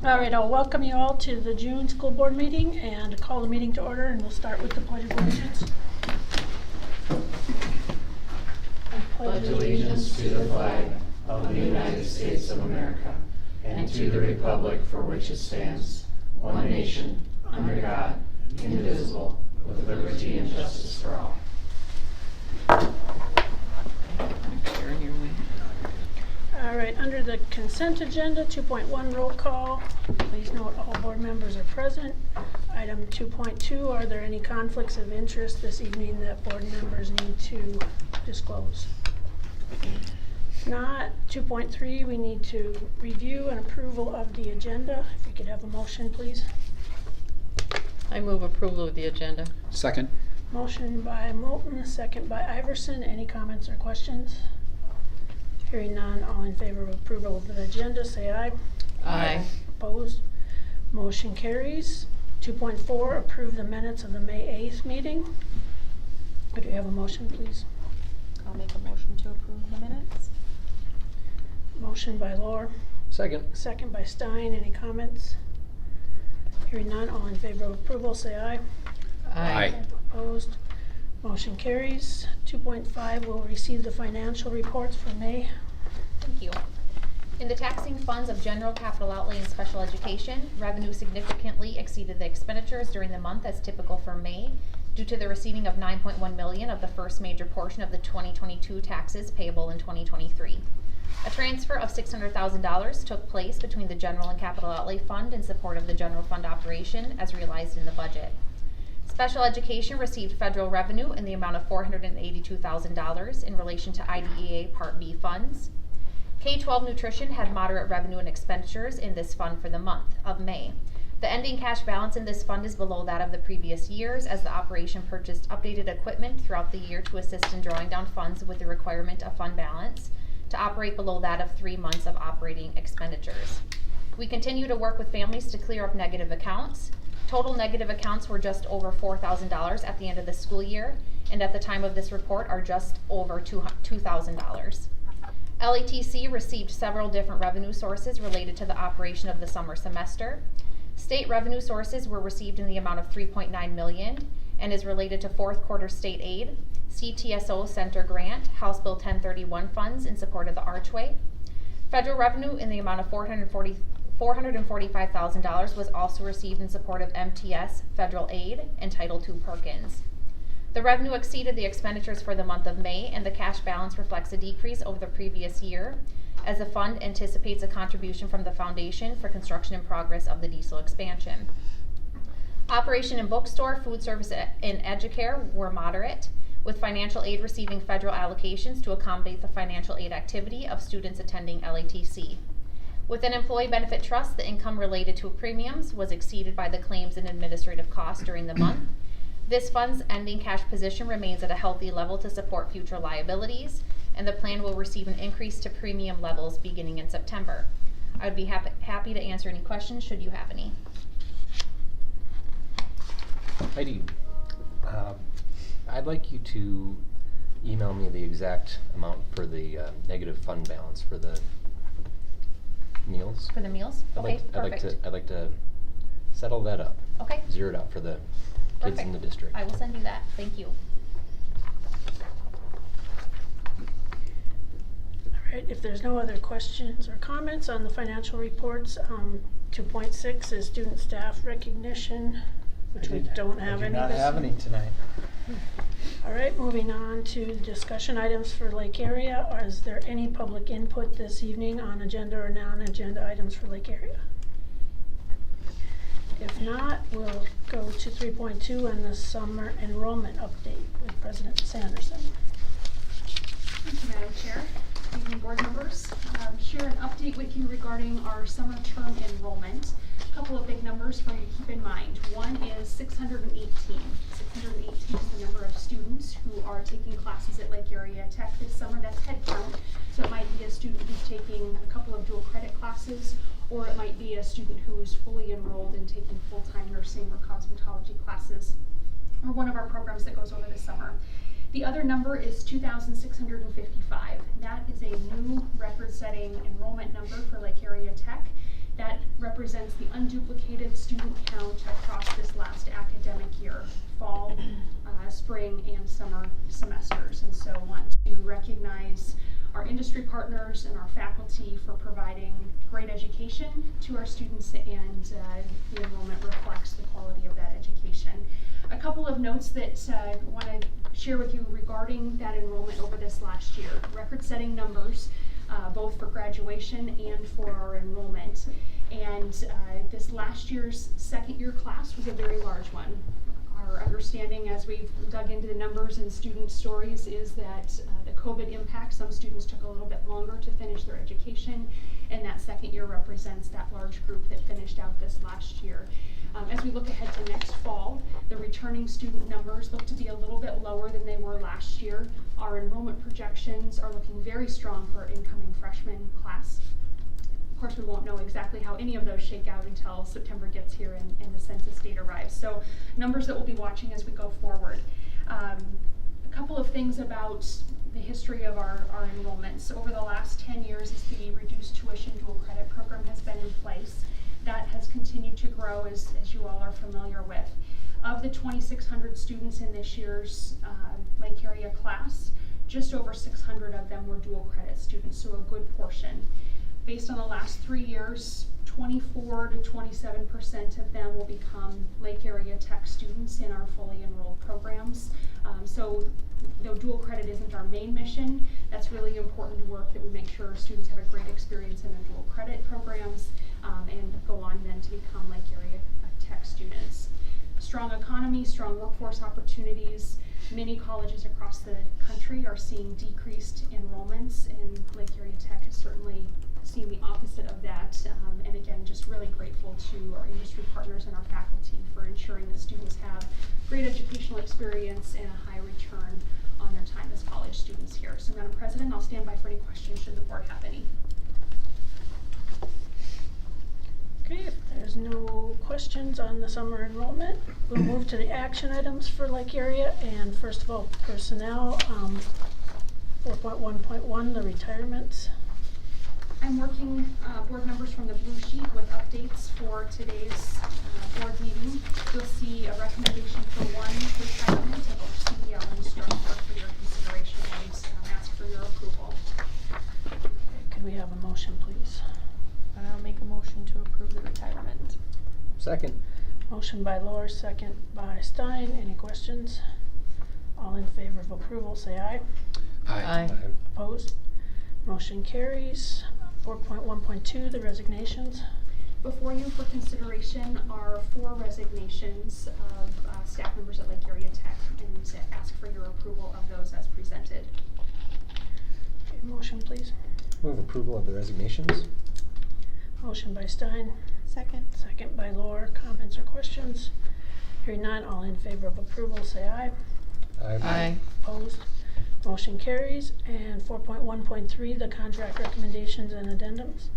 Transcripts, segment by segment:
All right, I'll welcome you all to the June school board meeting and call the meeting to order, and we'll start with the Pledge of Allegiance. Pledge allegiance to the flag of the United States of America and to the republic for which it stands, one nation, under God, indivisible, with liberty and justice for all. All right, under the consent agenda, 2.1 roll call. Please note all board members are present. Item 2.2, are there any conflicts of interest this evening that board members need to disclose? If not, 2.3, we need to review and approval of the agenda. If we could have a motion, please. I move approval of the agenda. Second. Motion by Moulton, second by Iverson. Any comments or questions? Hearing none, all in favor of approval of the agenda, say aye. Aye. Opposed? Motion carries. 2.4, approve the minutes of the May 8th meeting. Could we have a motion, please? I'll make a motion to approve the minutes. Motion by Lohr, Second. second by Stein. Any comments? Hearing none, all in favor of approval, say aye. Aye. Opposed? Motion carries. 2.5, will receive the financial reports for May. Thank you. In the taxing funds of general capital outlay and special education, revenue significantly exceeded the expenditures during the month as typical for May due to the receiving of $9.1 million of the first major portion of the 2022 taxes payable in 2023. A transfer of $600,000 took place between the general and capital outlay fund in support of the general fund operation as realized in the budget. Special education received federal revenue in the amount of $482,000 in relation to IDEA Part B funds. K-12 nutrition had moderate revenue and expenditures in this fund for the month of May. The ending cash balance in this fund is below that of the previous years as the operation purchased updated equipment throughout the year to assist in drawing down funds with the requirement of fund balance to operate below that of 3 months of operating expenditures. We continue to work with families to clear up negative accounts. Total negative accounts were just over $4,000 at the end of the school year, and at the time of this report are just over $2,000. LATC received several different revenue sources related to the operation of the summer semester. State revenue sources were received in the amount of $3.9 million and is related to fourth quarter state aid, CTSO Center Grant, House Bill 1031 funds in support of the Archway. Federal revenue in the amount of $445,000 was also received in support of MTS federal aid and Title II Perkins. The revenue exceeded the expenditures for the month of May, and the cash balance reflects a decrease over the previous year as the fund anticipates a contribution from the Foundation for Construction in Progress of the diesel expansion. Operation in bookstore, food service, and educare were moderate, with financial aid receiving federal allocations to accommodate the financial aid activity of students attending LATC. Within Employee Benefit Trust, the income related to premiums was exceeded by the claims and administrative costs during the month. This fund's ending cash position remains at a healthy level to support future liabilities, and the plan will receive an increase to premium levels beginning in September. I would be happy to answer any questions should you have any. Heidi, I'd like you to email me the exact amount for the negative fund balance for the meals. For the meals? Okay, perfect. I'd like to settle that up. Okay. Zero it out for the kids in the district. I will send you that. Thank you. All right, if there's no other questions or comments on the financial reports, 2.6 is student staff recognition, which we don't have any. I do not have any tonight. All right, moving on to discussion items for Lake Area. Is there any public input this evening on agenda or non-agenda items for Lake Area? If not, we'll go to 3.2 and the summer enrollment update with President Sanderson. Thank you, Madam Chair. Evening board members. Share an update with you regarding our summer term enrollment. A couple of big numbers for you to keep in mind. One is 618. 618 is the number of students who are taking classes at Lake Area Tech this summer. That's head count. So it might be a student who's taking a couple of dual credit classes, or it might be a student who is fully enrolled and taking full-time nursing or cosmetology classes, or one of our programs that goes over this summer. The other number is 2,655. That is a new record-setting enrollment number for Lake Area Tech. That represents the unduplicated student count across this last academic year, fall, spring, and summer semesters. And so want to recognize our industry partners and our faculty for providing great education to our students, and the enrollment reflects the quality of that education. A couple of notes that I want to share with you regarding that enrollment over this last year. Record-setting numbers, both for graduation and for our enrollment. And this last year's second-year class was a very large one. Our understanding as we've dug into the numbers and student stories is that the COVID impact, some students took a little bit longer to finish their education, and that second year represents that large group that finished out this last year. As we look ahead to next fall, the returning student numbers look to be a little bit lower than they were last year. Our enrollment projections are looking very strong for our incoming freshman class. Of course, we won't know exactly how any of those shake out until September gets here and the census data arrives. So numbers that we'll be watching as we go forward. A couple of things about the history of our enrollments. Over the last 10 years, as the reduced tuition dual credit program has been in place, that has continued to grow, as you all are familiar with. Of the 2,600 students in this year's Lake Area class, just over 600 of them were dual credit students, so a good portion. Based on the last 3 years, 24 to 27% of them will become Lake Area Tech students in our fully enrolled programs. So though dual credit isn't our main mission, that's really important work that we make sure our students have a great experience in the dual credit programs and go on then to become Lake Area Tech students. Strong economy, strong workforce opportunities. Many colleges across the country are seeing decreased enrollments, and Lake Area Tech has certainly seen the opposite of that. And again, just really grateful to our industry partners and our faculty for ensuring that students have great educational experience and a high return on their time as college students here. So Madam President, I'll stand by for any questions should the board have any. Okay, if there's no questions on the summer enrollment, we'll move to the action items for Lake Area. And first of all, personnel, 4.1.1, the retirements. I'm working board members from the blue sheet with updates for today's board meeting. You'll see a recommendation for one retirement of our CDL instructor for your consideration and ask for your approval. Okay, could we have a motion, please? I'll make a motion to approve the retirement. Second. Motion by Lohr, second by Stein. Any questions? All in favor of approval, say aye. Aye. Opposed? Motion carries. 4.1.2, the resignations. Before you for consideration are 4 resignations of staff members at Lake Area Tech, and ask for your approval of those as presented. Okay, motion, please. Move approval of the resignations. Motion by Stein, Second. second by Lohr. Comments or questions? Hearing none, all in favor of approval, say aye. Aye. Opposed? Motion carries. And 4.1.3, the contract recommendations and addendums.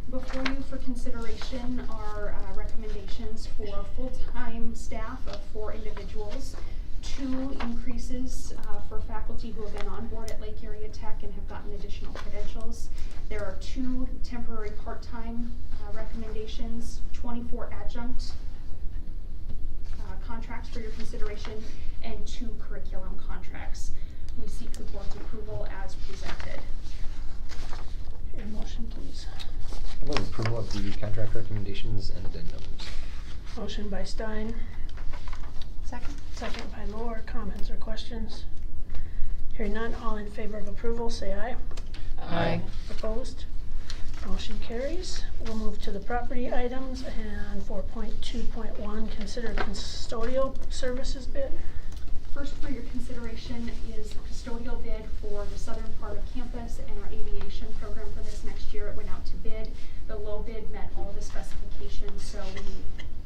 Before you for consideration are recommendations for full-time staff of 4 individuals, 2 increases for faculty who have been on board at Lake Area Tech and have gotten additional credentials. There are 2 temporary part-time recommendations, 24 adjunct contracts for your consideration, and 2 curriculum contracts. We seek the board's approval as presented. Okay, motion, please. I move approval of the contract recommendations and addendums. Motion by Stein, Second. second by Lohr. Comments or questions? Hearing none, all in favor of approval, say aye. Aye. Opposed? Motion carries. We'll move to the property items, and 4.2.1, consider custodial services bid. First for your consideration is the custodial bid for the southern part of campus and our aviation program for this next year. It went out to bid. The low bid met all the specifications, so we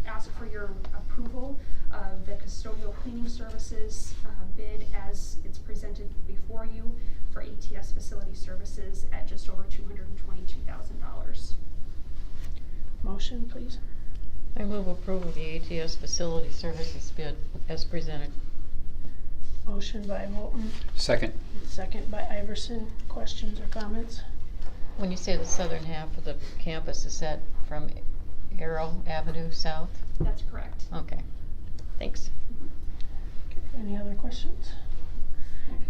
ask for your approval of the custodial cleaning services bid as it's presented before you for ATS facility services at just over $222,000. Motion, please. I move approval of the ATS facility services bid as presented. Motion by Moulton, Second. second by Iverson. Questions or comments? When you say the southern half of the campus, is that from Arrow Avenue South? That's correct. Okay, thanks. Any other questions?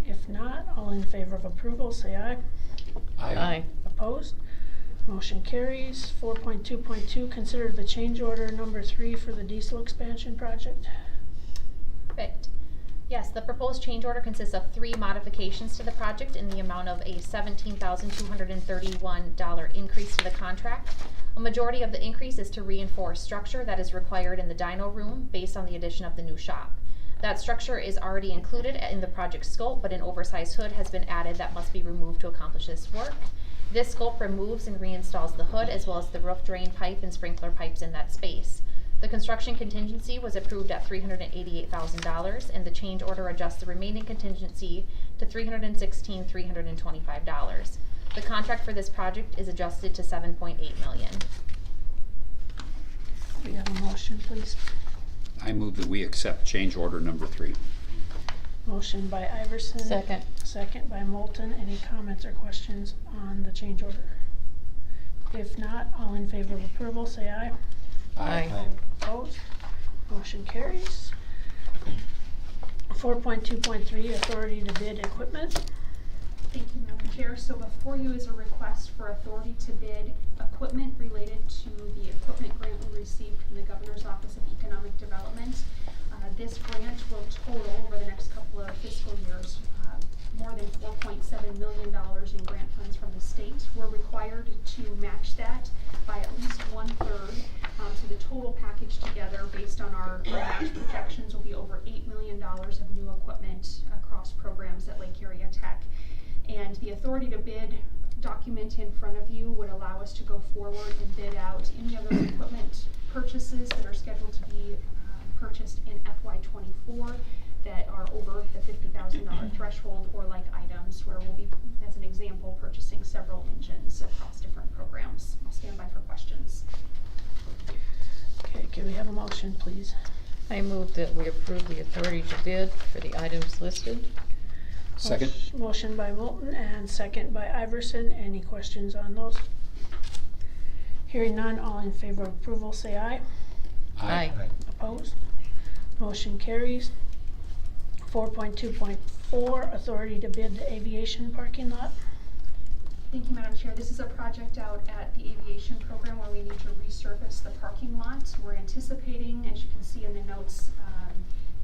If not, all in favor of approval, say aye. Aye. Opposed? Motion carries. 4.2.2, consider the change order number 3 for the diesel expansion project. Perfect. Yes, the proposed change order consists of 3 modifications to the project in the amount of a $17,231 increase to the contract. A majority of the increase is to reinforce structure that is required in the dyno room based on the addition of the new shop. That structure is already included in the project scope, but an oversized hood has been added that must be removed to accomplish this work. This scope removes and reinstalls the hood as well as the roof drain pipe and sprinkler pipes in that space. The construction contingency was approved at $388,000, and the change order adjusts the remaining contingency to $316,325. The contract for this project is adjusted to $7.8 million. We have a motion, please. I move that we accept change order number 3. Motion by Iverson. Second. Second by Moulton. Any comments or questions on the change order? If not, all in favor of approval, say aye. Aye. Opposed? Motion carries. 4.2.3, authority to bid equipment. Thank you, Madam Chair. So before you is a request for authority to bid equipment related to the equipment grant we received from the Governor's Office of Economic Development. This grant will total over the next couple of fiscal years more than $4.7 million in grant funds from the state. We're required to match that by at least 1/3. So the total package together, based on our match projections, will be over $8 million of new equipment across programs at Lake Area Tech. And the authority to bid document in front of you would allow us to go forward and bid out any other equipment purchases that are scheduled to be purchased in FY24 that are over the $50,000 threshold, or like items where we'll be, as an example, purchasing several engines across different programs. I'll stand by for questions. Okay, can we have a motion, please? I move that we approve the authority to bid for the items listed. Second. Motion by Moulton and second by Iverson. Any questions on those? Hearing none, all in favor of approval, say aye. Aye. Opposed? Motion carries. 4.2.4, authority to bid the aviation parking lot. Thank you, Madam Chair. This is a project out at the aviation program where we need to resurface the parking lot. We're anticipating, as you can see in the notes,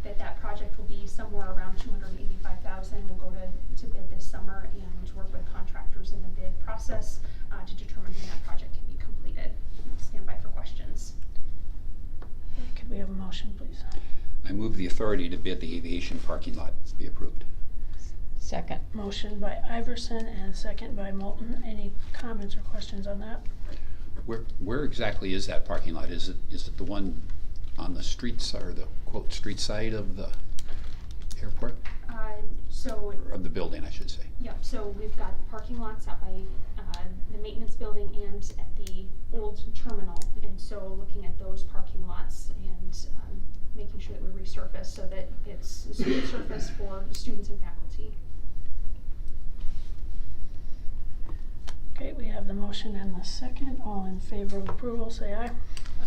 that project will be somewhere around $285,000. We'll go to bid this summer and work with contractors in the bid process to determine when that project can be completed. Stand by for questions. Could we have a motion, please? I move the authority to bid the aviation parking lot be approved. Second. Motion by Iverson and second by Moulton. Any comments or questions on that? Where exactly is that parking lot? Is it the one on the street side, or the quote street side of the airport? So Of the building, I should say. yeah, so we've got parking lots out by the maintenance building and at the old terminal, and so looking at those parking lots and making sure that we resurface so that it's a smooth surface for students and faculty. Okay, we have the motion and the second. All in favor of approval, say aye.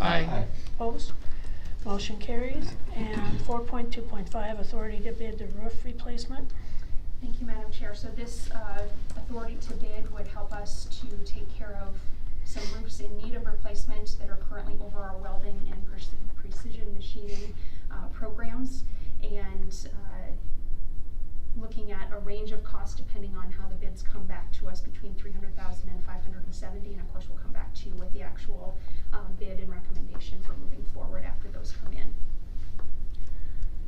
Aye. Opposed? Motion carries. And 4.2.5, authority to bid the roof replacement. Thank you, Madam Chair. So this authority to bid would help us to take care of some roofs in need of replacement that are currently over our welding and precision machining programs, and looking at a range of costs depending on how the bids come back to us, between $300,000 and $570,000, and of course we'll come back to you with the actual bid and recommendation for moving forward after those come in.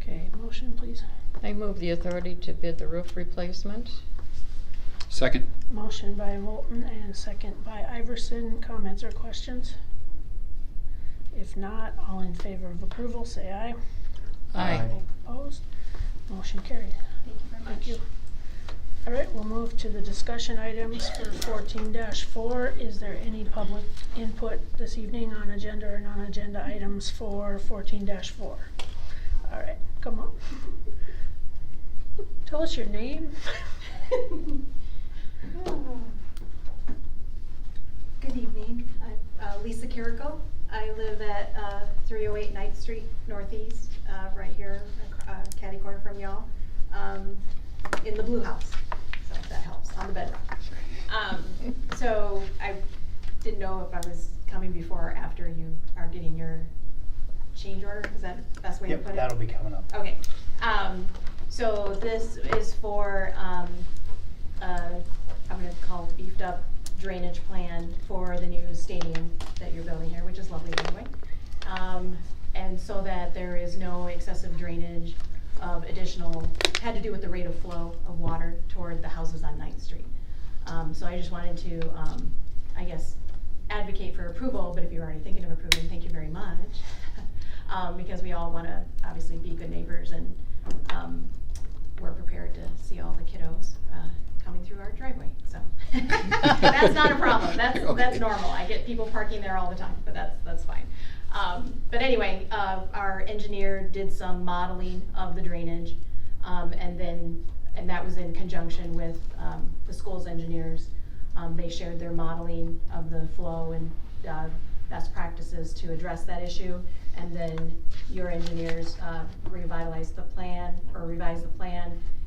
Okay, motion, please. I move the authority to bid the roof replacement. Second. Motion by Moulton and second by Iverson. Comments or questions? If not, all in favor of approval, say aye. Aye. Opposed? Motion carried. Thank you very much. Thank you. All right, we'll move to the discussion items for 14-4. Is there any public input this evening on agenda or non-agenda items for 14-4? All right, come on. Tell us your name. evening. I'm Lisa Carrico. I live at 308 9th Street Northeast, right here, catty corner from y'all, in the blue house. So if that helps, on the bedrock. So I didn't know if I was coming before or after you are getting your change order. Is that the best way to put it? Yep, that'll be coming up. Okay. So this is for, I'm going to call beefed up drainage plan for the new stadium that you're building here, which is lovely anyway. And so that there is no excessive drainage of additional, had to do with the rate of flow of water toward the houses on 9th Street. So I just wanted to, I guess, advocate for approval, but if you're already thinking of approving, thank you very much. Because we all want to obviously be good neighbors, and we're prepared to see all the kiddos coming through our driveway. So that's not a problem. That's normal. I get people parking there all the time, but that's fine. But anyway, our engineer did some modeling of the drainage, and that was in conjunction with the school's engineers. They shared their modeling of the flow and best practices to address that issue, and then your engineers revised the plan,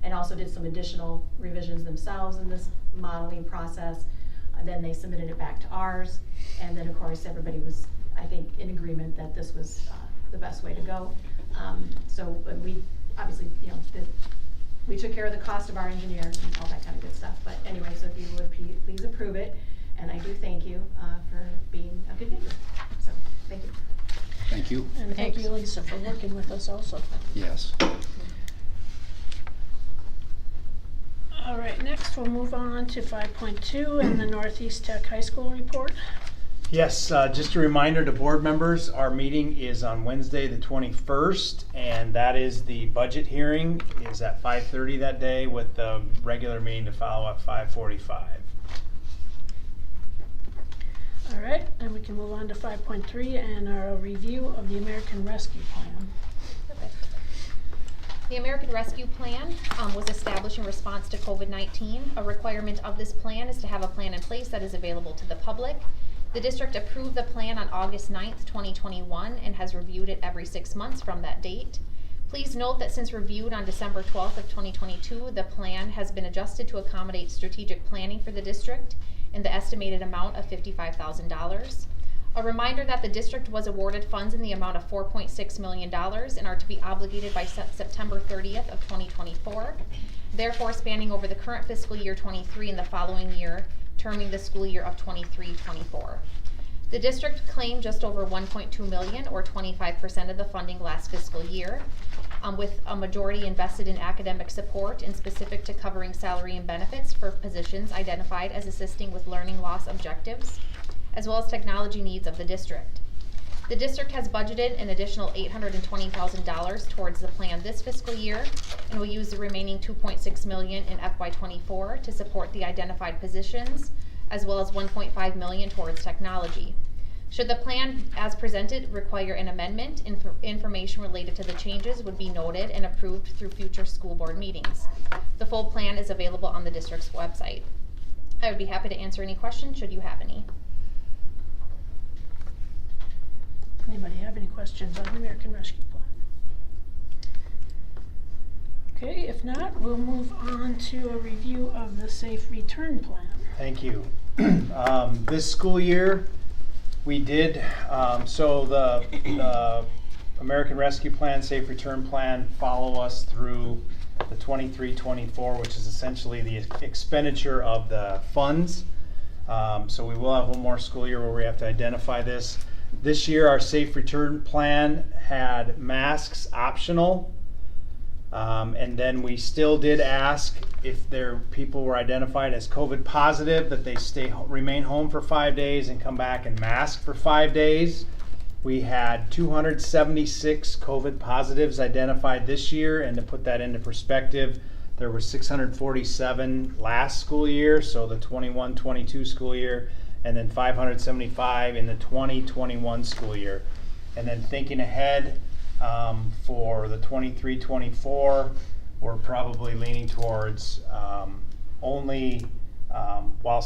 and also did some additional revisions themselves in this modeling process. And then they submitted it back to ours, and then of course everybody was, I think, in agreement that this was the best way to go. So we obviously, we took care of the cost of our engineer and all that kind of good stuff. But anyway, so if you would please approve it, and I do thank you for being a good neighbor. So thank you. Thank you. And thank you, Lisa, for working with us also. Yes. All right, next we'll move on to 5.2 and the Northeast Tech High School report. Yes, just a reminder to board members, our meeting is on Wednesday the 21st, and that is the budget hearing is at 5:30 that day, with the regular meeting to follow at 5:45. All right, and we can move on to 5.3 and our review of the American Rescue Plan. Perfect. The American Rescue Plan was established in response to COVID-19. A requirement of this plan is to have a plan in place that is available to the public. The district approved the plan on August 9th, 2021, and has reviewed it every 6 months from that date. Please note that since reviewed on December 12th of 2022, the plan has been adjusted to accommodate strategic planning for the district in the estimated amount of $55,000. A reminder that the district was awarded funds in the amount of $4.6 million and are to be obligated by September 30th of 2024, therefore spanning over the current fiscal year 23 and the following year, terming the school year of 23-24. The district claimed just over $1.2 million, or 25% of the funding last fiscal year, with a majority invested in academic support and specific to covering salary and benefits for positions identified as assisting with learning loss objectives, as well as technology needs of the district. The district has budgeted an additional $820,000 towards the plan this fiscal year, and will use the remaining $2.6 million in FY24 to support the identified positions, as well as $1.5 million towards technology. Should the plan as presented require an amendment, information related to the changes would be noted and approved through future school board meetings. The full plan is available on the district's website. I would be happy to answer any questions should you have any. Anybody have any questions on the American Rescue Plan? Okay, if not, we'll move on to a review of the Safe Return Plan. Thank you. This school year, we did, so the American Rescue Plan, Safe Return Plan follow us through the 23-24, which is essentially the expenditure of the funds. So we will have one more school year where we have to identify this. This year, our Safe Return Plan had masks optional. And then we still did ask if people were identified as COVID positive, that they remain home for 5 days and come back and mask for 5 days. We had 276 COVID positives identified this year, and to put that into perspective, there were 647 last school year, so the 21-22 school year, and then 575 in the 20-21 school year. And then thinking ahead, for the 23-24, we're probably leaning towards only while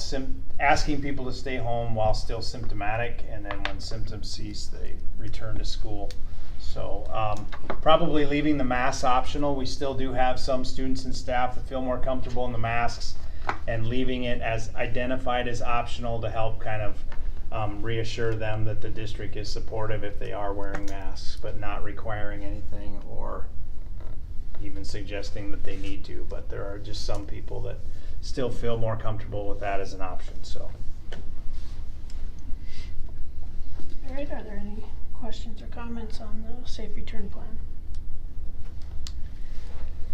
asking people to stay home while still symptomatic, and then when symptoms cease, they return to school. So probably leaving the masks optional. We still do have some students and staff that feel more comfortable in the masks, and leaving it as identified as optional to help kind of reassure them that the district is supportive if they are wearing masks, but not requiring anything or even suggesting that they need to. But there are just some people that still feel more comfortable with that as an option. So. All right, are there any questions or comments on the safe return plan?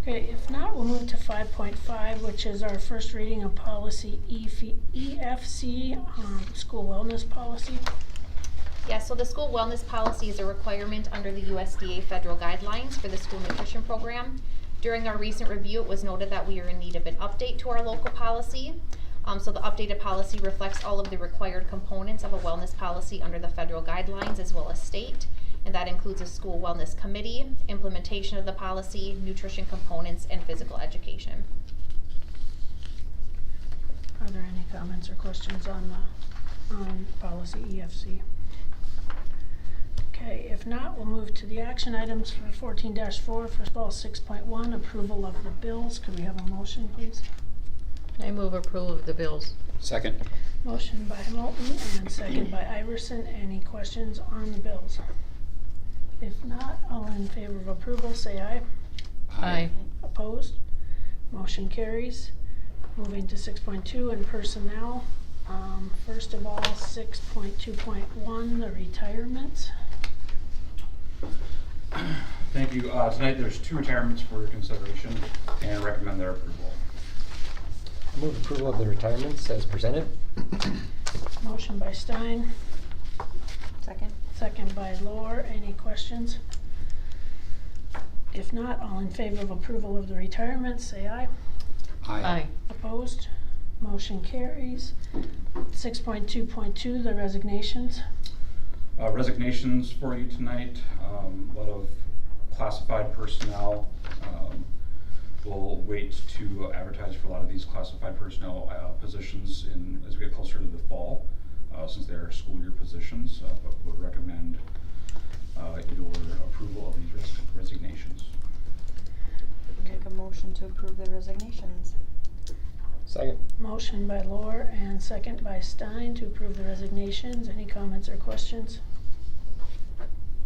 Okay, if not, we'll move to 5.5, which is our first reading of policy EFC, school wellness policy. Yeah, so the school wellness policy is a requirement under the USDA federal guidelines for the school nutrition program. During our recent review, it was noted that we are in need of an update to our local policy. So the updated policy reflects all of the required components of a wellness policy under the federal guidelines as well as state. And that includes a school wellness committee, implementation of the policy, nutrition components, and physical education. Are there any comments or questions on policy EFC? Okay, if not, we'll move to the action items for 14-4. First of all, 6.1, approval of the bills. Could we have a motion, please? I move approval of the bills. Second. Motion by Moulton and second by Iverson. Any questions on the bills? If not, all in favor of approval, say aye. Aye. Opposed? Motion carries. Moving to 6.2 and personnel. First of all, 6.2.1, the retirements. Thank you. Tonight there's 2 retirements for your consideration and recommend their approval. I move approval of the retirements as presented. Motion by Stein, Second. second by Lohr. Any questions? If not, all in favor of approval of the retirements, say aye. Aye. Opposed? Motion carries. 6.2.2, the resignations. Resignations for you tonight. A lot of classified personnel. We'll wait to advertise for a lot of these classified personnel positions as we get closer to the fall, since they are school year positions, but would recommend your approval of these resignations. Make a motion to approve the resignations. Second. Motion by Lohr and second by Stein to approve the resignations. Any comments or questions?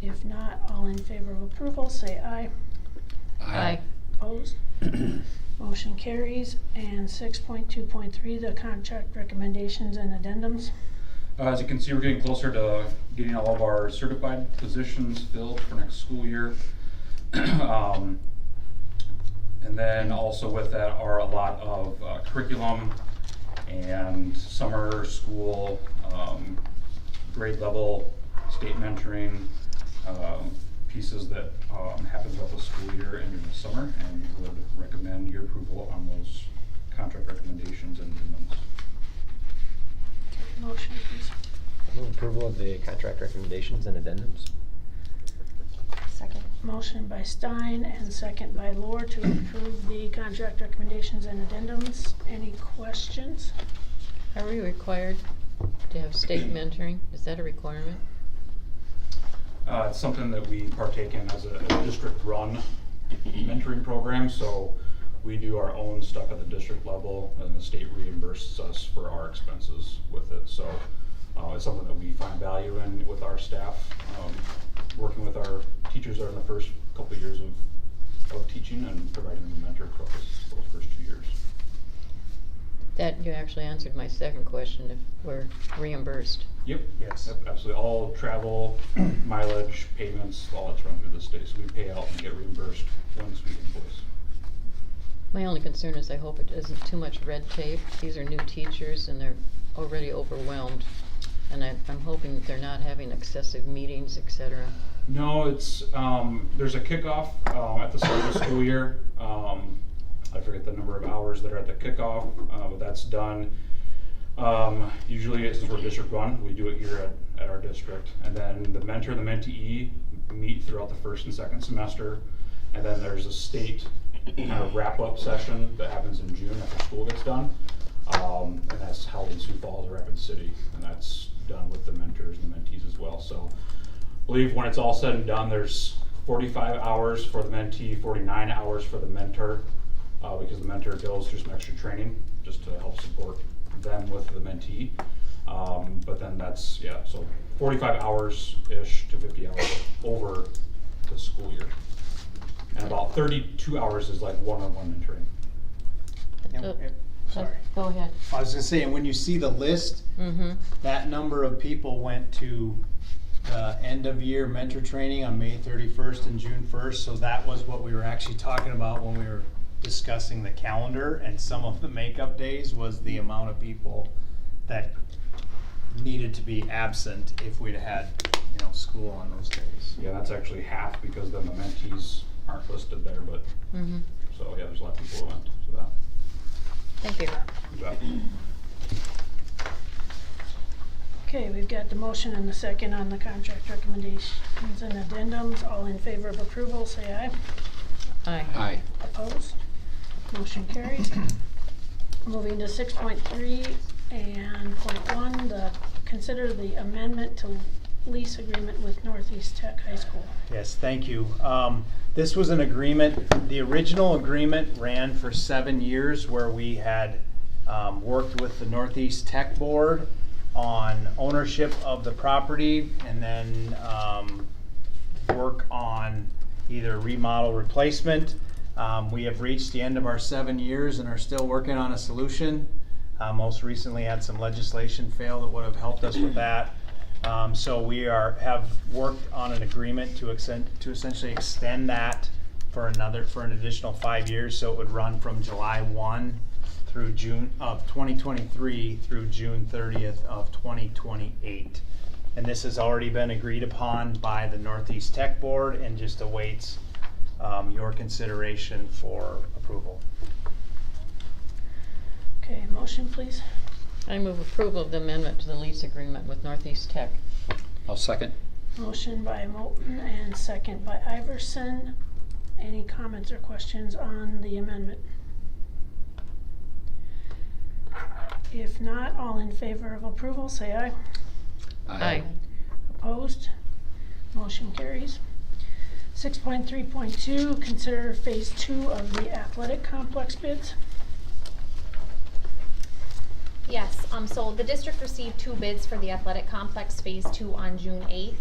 If not, all in favor of approval, say aye. Aye. Opposed? Motion carries. And 6.2.3, the contract recommendations and addendums. As you can see, we're getting closer to getting all of our certified positions filled for next school year. And then also with that are a lot of curriculum and summer school, grade level, state mentoring, pieces that happen throughout the school year and in the summer, and would recommend your approval on those contract recommendations and amendments. Motion, please. I move approval of the contract recommendations and addendums. Second. Motion by Stein and second by Lohr to approve the contract recommendations and addendums. Any questions? Are we required to have state mentoring? Is that a requirement? It's something that we partake in as a district-run mentoring program, so we do our own stuff at the district level, and the state reimburses us for our expenses with it. So it's something that we find value in with our staff, working with our teachers that are in the first couple of years of teaching and providing them a mentor throughout those first 2 years. That, you actually answered my second question, if we're reimbursed. Yep. Yes. Yep, absolutely. All travel, mileage, payments, all that's run through the state. So we pay out and get reimbursed once we invoice. My only concern is I hope it isn't too much red tape. These are new teachers and they're already overwhelmed. And I'm hoping that they're not having excessive meetings, etc. No, it's there's a kickoff at the start of the school year. I forget the number of hours that are at the kickoff, but that's done. Usually, since we're district run, we do it here at our district. And then the mentor and the mentee meet throughout the first and second semester. And then there's a state kind of wrap-up session that happens in June after school gets done. And that's held in Sioux Falls or Rapid City, and that's done with the mentors and the mentees as well. So I believe when it's all said and done, there's 45 hours for the mentee, 49 hours for the mentor, because the mentor goes through some extra training just to help support them with the mentee. But then that's, yeah, so 45 hours-ish to 50 hours over the school year. And about 32 hours is like one-on-one mentoring. Sorry. Go ahead. I was gonna say, and when you see the list, Mm-hmm. that number of people went to the end of year mentor training on May 31st and June 1st. So that was what we were actually talking about when we were discussing the calendar, and some of the makeup days was the amount of people that needed to be absent if we'd had, school on those days. Yeah, that's actually half because then the mentees aren't listed there, but, Mm-hmm. so yeah, there's a lot of people who went to that. Thank you. You bet. Okay, we've got the motion and the second on the contract recommendations and addendums. All in favor of approval, say aye. Aye. Aye. Opposed? Motion carries. Moving to 6.3 and .1, consider the amendment to lease agreement with Northeast Tech High School. Yes, thank you. This was an agreement, the original agreement ran for 7 years where we had worked with the Northeast Tech Board on ownership of the property and then work on either remodel replacement. We have reached the end of our 7 years and are still working on a solution. Most recently had some legislation fail that would have helped us with that. So we have worked on an agreement to essentially extend that for an additional 5 years. So it would run from July 1 through June of 2023 through June 30th of 2028. And this has already been agreed upon by the Northeast Tech Board and just awaits your consideration for approval. Okay, motion please. I move approval of the amendment to the lease agreement with Northeast Tech. I'll second. Motion by Moulton and second by Iverson. Any comments or questions on the amendment? If not, all in favor of approval, say aye. Aye. Opposed? Motion carries. 6.3.2, consider phase 2 of the athletic complex bids. Yes, so the district received 2 bids for the athletic complex phase 2 on June 8th.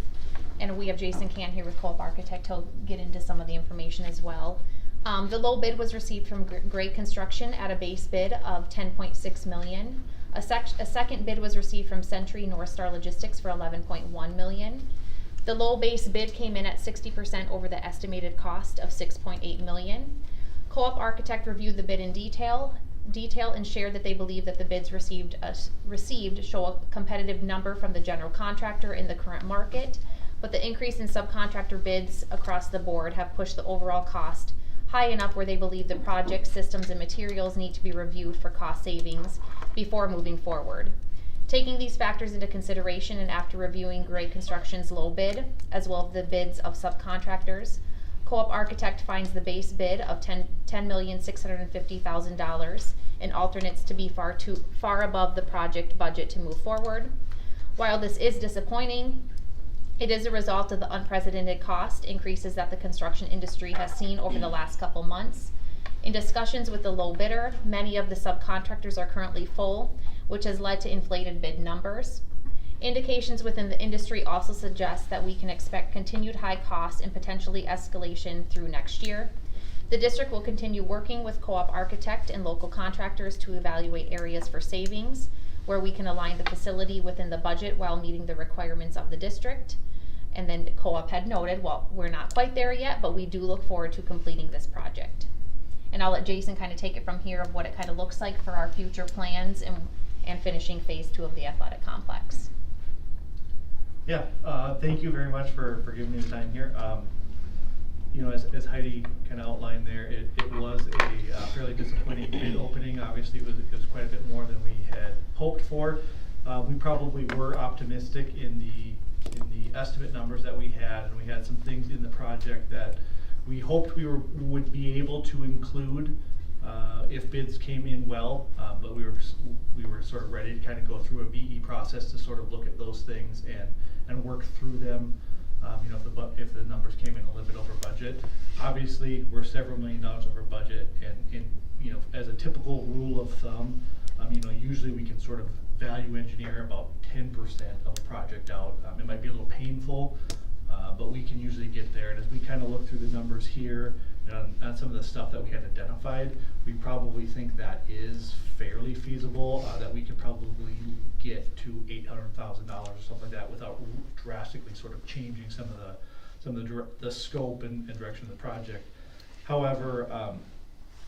And we have Jason Can here with Co-op Architect. He'll get into some of the information as well. The low bid was received from Gray Construction at a base bid of $10.6 million. A second bid was received from Century North Star Logistics for $11.1 million. The low base bid came in at 60% over the estimated cost of $6.8 million. Co-op Architect reviewed the bid in detail and shared that they believe that the bids received show a competitive number from the general contractor in the current market, but the increase in subcontractor bids across the board have pushed the overall cost high enough where they believe the project systems and materials need to be reviewed for cost savings before moving forward. Taking these factors into consideration and after reviewing Gray Construction's low bid, as well as the bids of subcontractors, Co-op Architect finds the base bid of $10,650,000 and alternates to be far above the project budget to move forward. While this is disappointing, it is a result of the unprecedented cost increases that the construction industry has seen over the last couple months. In discussions with the low bidder, many of the subcontractors are currently full, which has led to inflated bid numbers. Indications within the industry also suggest that we can expect continued high costs and potentially escalation through next year. The district will continue working with Co-op Architect and local contractors to evaluate areas for savings where we can align the facility within the budget while meeting the requirements of the district. And then Co-op had noted, well, we're not quite there yet, but we do look forward to completing this project. And I'll let Jason kind of take it from here of what it kind of looks like for our future plans and finishing phase 2 of the athletic complex. Yeah, thank you very much for giving me the time here. As Heidi kind of outlined there, it was a fairly disappointing bid opening. Obviously, it was quite a bit more than we had hoped for. We probably were optimistic in the estimate numbers that we had, and we had some things in the project that we hoped we would be able to include if bids came in well, but we were sort of ready to kind of go through a BE process to sort of look at those things and work through them. You know, if the numbers came in a little bit over budget, obviously we're several $1 million over budget, and you know, as a typical rule of thumb, you know, usually we can sort of value engineer about 10% of a project out. It might be a little painful, but we can usually get there. And as we kind of look through the numbers here on some of the stuff that we had identified, we probably think that is fairly feasible, that we could probably get to $800,000 or something like that without drastically sort of changing some of the scope and direction of the project. However,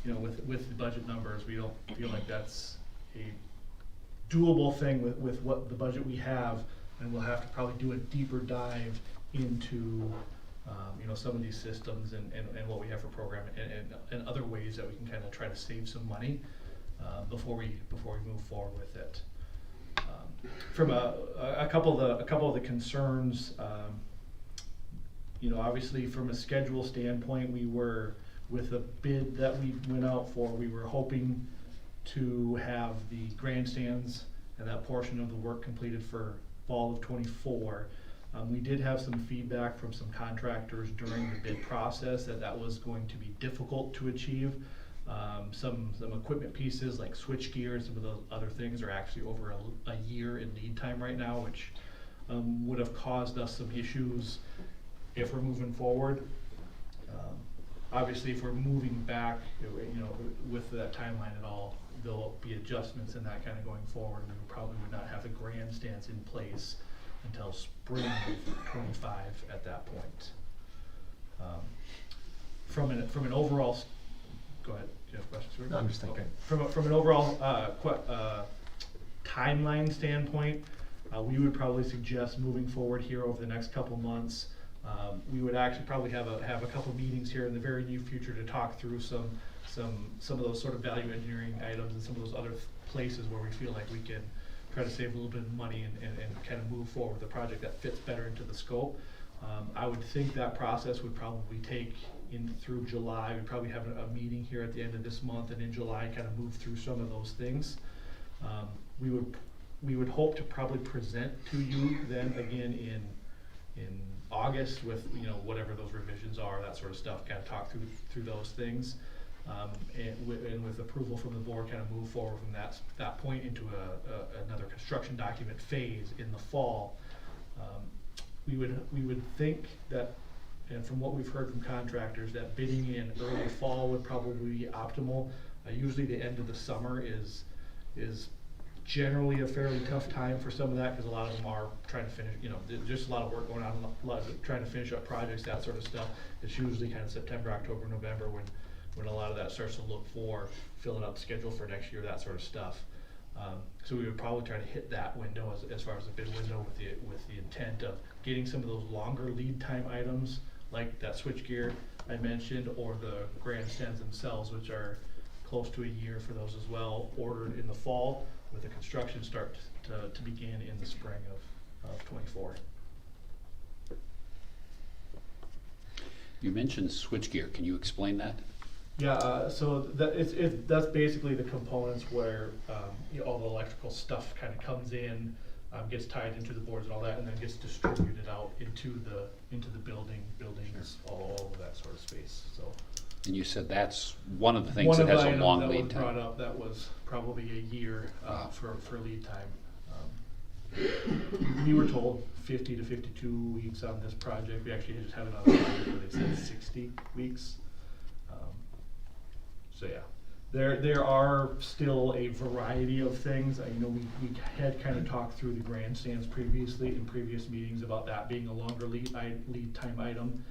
you know, with the budget numbers, we don't feel like that's a doable thing with what the budget we have, and we'll have to probably do a deeper dive into you know, some of these systems and what we have for programming and other ways that we can kind of try to save some money before we move forward with it. From a couple of the concerns, you know, obviously from a schedule standpoint, we were, with the bid that we went out for, we were hoping to have the grandstands and that portion of the work completed for fall of '24. We did have some feedback from some contractors during the bid process that was going to be difficult to achieve. Some equipment pieces like switch gear and some of those other things are actually over a year in lead time right now, which would have caused us some issues if we're moving forward. Obviously, if we're moving back, you know, with that timeline at all, there'll be adjustments in that kind of going forward. We probably would not have the grandstands in place until spring of '25 at that point. From an overall, go ahead. Do you have questions? No, I'm just thinking. Okay. From an overall timeline standpoint, we would probably suggest moving forward here over the next couple months. We would actually probably have a couple meetings here in the very near future to talk through some of those sort of value engineering items and some of those other places where we feel like we can try to save a little bit of money and kind of move forward with a project that fits better into the scope. I would think that process would probably take through July. We'd probably have a meeting here at the end of this month, and in July kind of move through some of those things. We would hope to probably present to you then again in August with, you know, whatever those revisions are, that sort of stuff, kind of talk through those things. And with approval from the board, kind of move forward from that point into another construction document phase in the fall. We would think that, and from what we've heard from contractors, that bidding in early fall would probably be optimal. Usually the end of the summer is generally a fairly tough time for some of that, because a lot of them are trying to finish, you know, there's just a lot of work going on, a lot of trying to finish up projects, that sort of stuff. It's usually kind of September, October, November when a lot of that starts to look for filling up schedule for next year, that sort of stuff. So we would probably try to hit that window as far as the bid window with the intent of getting some of those longer lead time items like that switchgear I mentioned, or the grandstands themselves, which are close to a year for those as well, ordered in the fall, with the construction start to begin in the spring of '24. You mentioned switchgear. Can you explain that? Yeah, so that's basically the components where you know, all the electrical stuff kind of comes in, gets tied into the boards and all that, and then gets distributed out into the buildings, all of that sort of space. So. And you said that's one of the things that has a long lead time. One of the items that was brought up, that was probably a year for lead time. We were told 50 to 52 weeks on this project. We actually just had another project where they said 60 weeks. So yeah, there are still a variety of things. You know, we had kind of talked through the grandstands previously in previous meetings about that being a longer lead time item.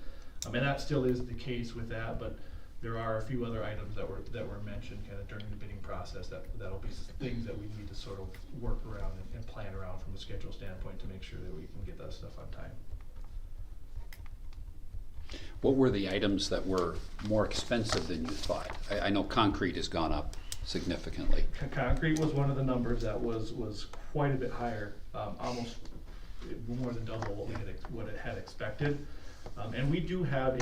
And that still is the case with that, but there are a few other items that were mentioned kind of during the bidding process that'll be things that we need to sort of work around and plan around from a schedule standpoint to make sure that we can get that stuff on time. What were the items that were more expensive than you thought? I know concrete has gone up significantly. Concrete was one of the numbers that was quite a bit higher, almost more than double what it had expected. And we do have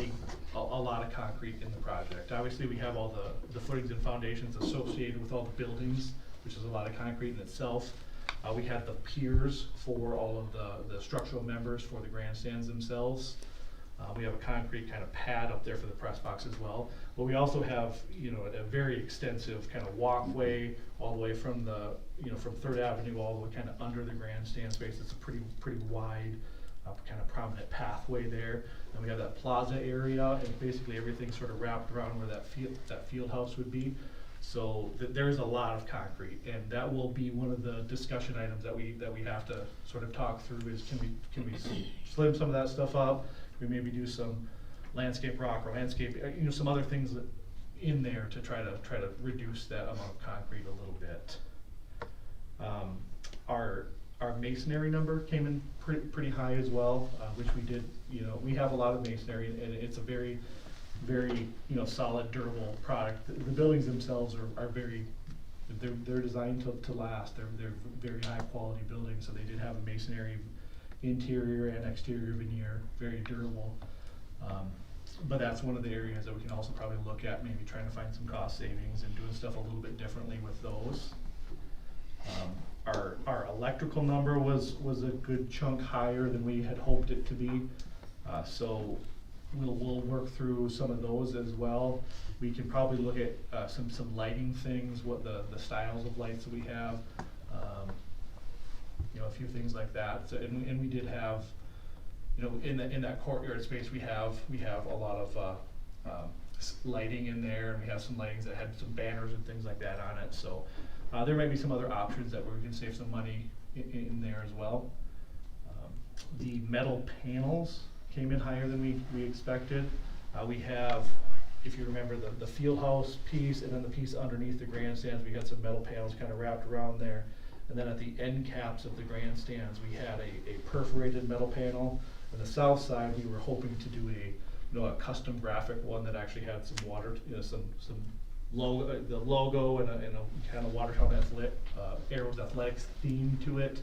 a lot of concrete in the project. Obviously, we have all the footings and foundations associated with all the buildings, which is a lot of concrete in itself. We have the piers for all of the structural members for the grandstands themselves. We have a concrete kind of pad up there for the press box as well. But we also have, a very extensive kind of walkway all the way from from 3rd Avenue all the way kind of under the grandstand space. It's a pretty wide, kind of prominent pathway there. And we have that plaza area, and basically everything sort of wrapped around where that field house would be. So there's a lot of concrete, and that will be one of the discussion items that we have to sort of talk through is can we slim some of that stuff up? Can we maybe do some landscape rock or landscape, some other things in there to try to reduce that amount of concrete a little bit. Our masonry number came in pretty high as well, which we did. We have a lot of masonry, and it's a very, very solid, durable product. The buildings themselves are very, they're designed to last. They're very high quality buildings, so they did have a masonry interior and exterior veneer, very durable. But that's one of the areas that we can also probably look at, maybe trying to find some cost savings and doing stuff a little bit differently with those. Our electrical number was a good chunk higher than we had hoped it to be. So we'll work through some of those as well. We can probably look at some lighting things, what the styles of lights that we have, a few things like that. So, and we did have, in that courtyard space, we have a lot of lighting in there, and we have some lightings that had some banners and things like that on it. So there might be some other options that we can save some money in there as well. The metal panels came in higher than we expected. We have, if you remember, the field house piece, and then the piece underneath the grandstands, we had some metal panels kind of wrapped around there. And then at the end caps of the grandstands, we had a perforated metal panel. On the south side, we were hoping to do a custom graphic one that actually had some some logo, the logo, and a kind of Watertown Arrows Athletics theme to it.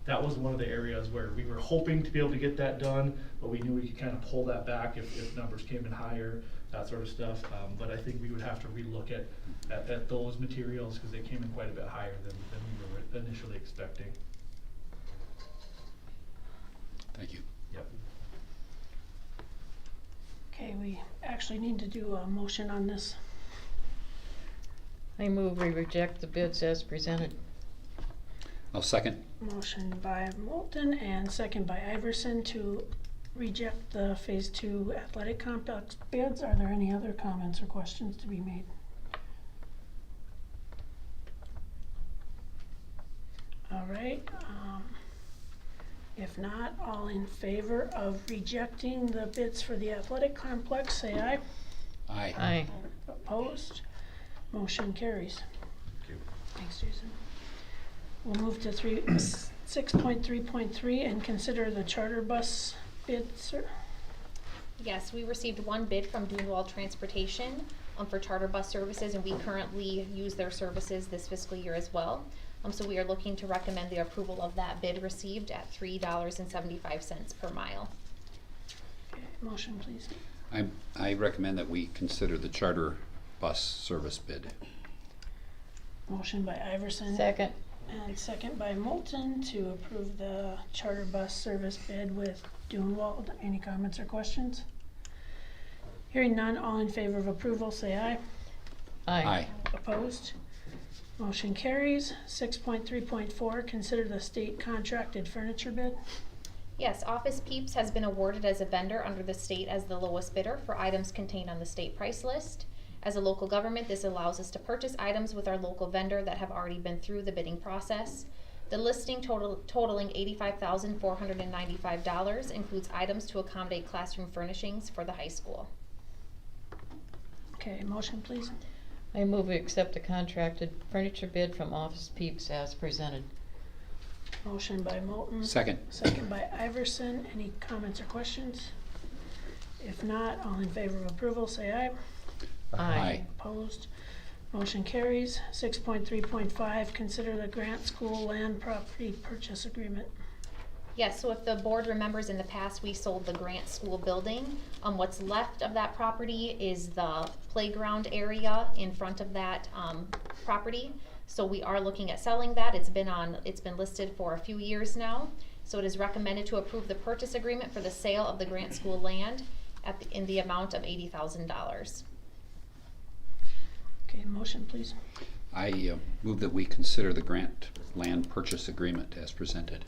That was one of the areas where we were hoping to be able to get that done, but we knew we could kind of pull that back if numbers came in higher, that sort of stuff. But I think we would have to relook at those materials because they came in quite a bit higher than we were initially expecting. Thank you. Yep. Okay, we actually need to do a motion on this. I move we reject the bids as presented. I'll second. Motion by Moulton and second by Iverson to reject the Phase 2 athletic complex bids. Are there any other comments or questions to be made? All right. If not, all in favor of rejecting the bids for the athletic complex, say aye. Aye. Aye. Opposed? Motion carries. Thank you. Thanks, Jason. We'll move to 6.3.3 and consider the charter bus bid, sir. Yes, we received one bid from Dunewald Transportation for charter bus services, and we currently use their services this fiscal year as well. So we are looking to recommend the approval of that bid received at $3.75 per mile. Okay, motion please. I recommend that we consider the charter bus service bid. Motion by Iverson. Second. And second by Moulton to approve the charter bus service bid with Dunewald. Any comments or questions? Hearing none, all in favor of approval, say aye. Aye. Opposed? Motion carries. 6.3.4, consider the state contracted furniture bid. Yes, Office Peeps has been awarded as a vendor under the state as the lowest bidder for items contained on the state price list. As a local government, this allows us to purchase items with our local vendor that have already been through the bidding process. The listing totaling $85,495 includes items to accommodate classroom furnishings for the high school. Okay, motion please. I move we accept the contracted furniture bid from Office Peeps as presented. Motion by Moulton. Second. Second by Iverson. Any comments or questions? If not, all in favor of approval, say aye. Aye. Opposed? Motion carries. 6.3.5, consider the Grant School land property purchase agreement. Yes, so if the board remembers, in the past, we sold the Grant School building. What's left of that property is the playground area in front of that, property. So we are looking at selling that. It's been listed for a few years now. So it is recommended to approve the purchase agreement for the sale of the Grant School land in the amount of $80,000. Okay, motion please. I move that we consider the grant land purchase agreement as presented.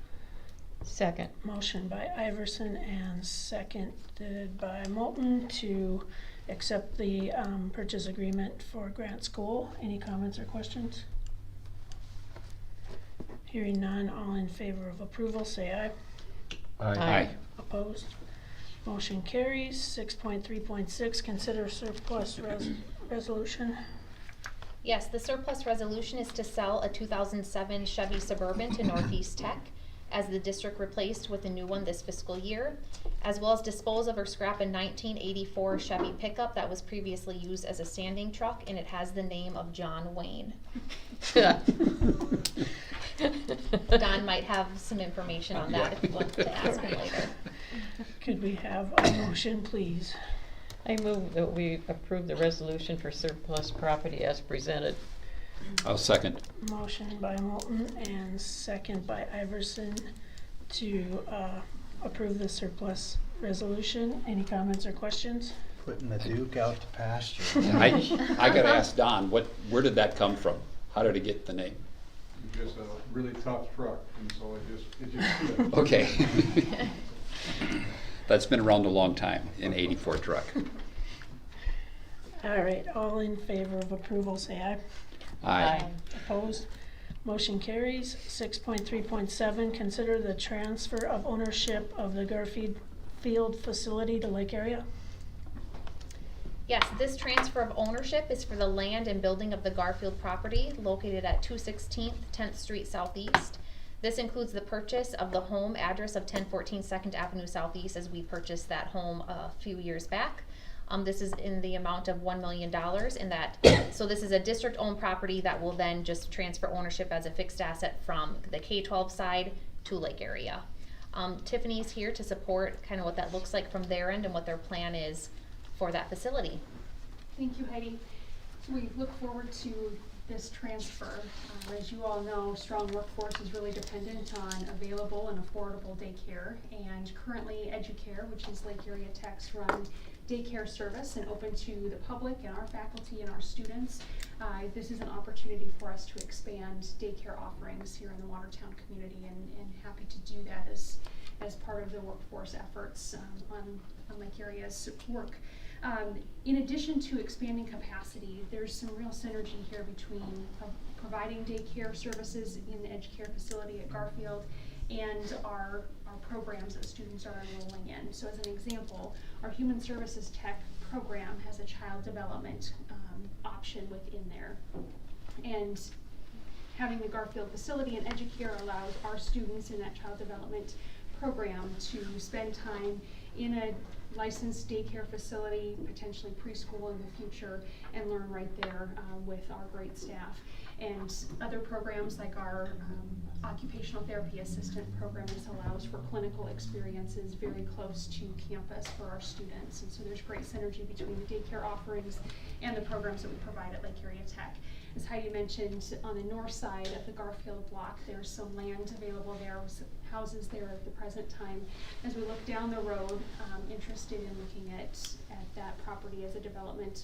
Second. Motion by Iverson and seconded by Moulton to accept the purchase agreement for Grant School. Any comments or questions? Hearing none, all in favor of approval, say aye. Aye. Opposed? Motion carries. 6.3.6, consider surplus resolution. Yes, the surplus resolution is to sell a 2007 Chevy Suburban to Northeast Tech, as the district replaced with a new one this fiscal year, as well as dispose of or scrap a 1984 Chevy pickup that was previously used as a sanding truck, and it has the name of John Wayne. Don might have some information on that if you want to ask him later. Could we have a motion, please? I move that we approve the resolution for surplus property as presented. I'll second. Motion by Moulton and second by Iverson to approve the surplus resolution. Any comments or questions? Putting the Duke out to pasture. I gotta ask Don, where did that come from? How did it get the name? Just a really tough truck, and so it just fit. Okay. That's been around a long time, an 84 truck. All right, all in favor of approval, say aye. Aye. Opposed? Motion carries. 6.3.7, consider the transfer of ownership of the Garfield Field facility to Lake Area. Yes, this transfer of ownership is for the land and building of the Garfield property located at 216th 10th Street Southeast. This includes the purchase of the home address of 1014 2nd Avenue Southeast, as we purchased that home a few years back. This is in the amount of $1 million in that. So this is a district-owned property that will then just transfer ownership as a fixed asset from the K-12 side to Lake Area. Tiffany's here to support kind of what that looks like from their end and what their plan is for that facility. Thank you, Heidi. So we look forward to this transfer. As you all know, strong workforce is really dependent on available and affordable daycare. And currently Educare, which is Lake Area Tech's run daycare service and open to the public and our faculty and our students. This is an opportunity for us to expand daycare offerings here in the Watertown community, and happy to do that as part of the workforce efforts on Lake Area's work. In addition to expanding capacity, there's some real synergy here between providing daycare services in the Educare facility at Garfield and our programs that students are enrolling in. So as an example, our Human Services Tech program has a child development option within there. And having the Garfield facility and Educare allows our students in that child development program to spend time in a licensed daycare facility, potentially preschool in the future, and learn right there with our great staff. And other programs like our occupational therapy assistant program, this allows for clinical experiences very close to campus for our students. And so there's great synergy between the daycare offerings and the programs that we provide at Lake Area Tech. As Heidi mentioned, on the north side of the Garfield block, there's some land available there, with houses there at the present time. As we look down the road, interested in looking at that property as a development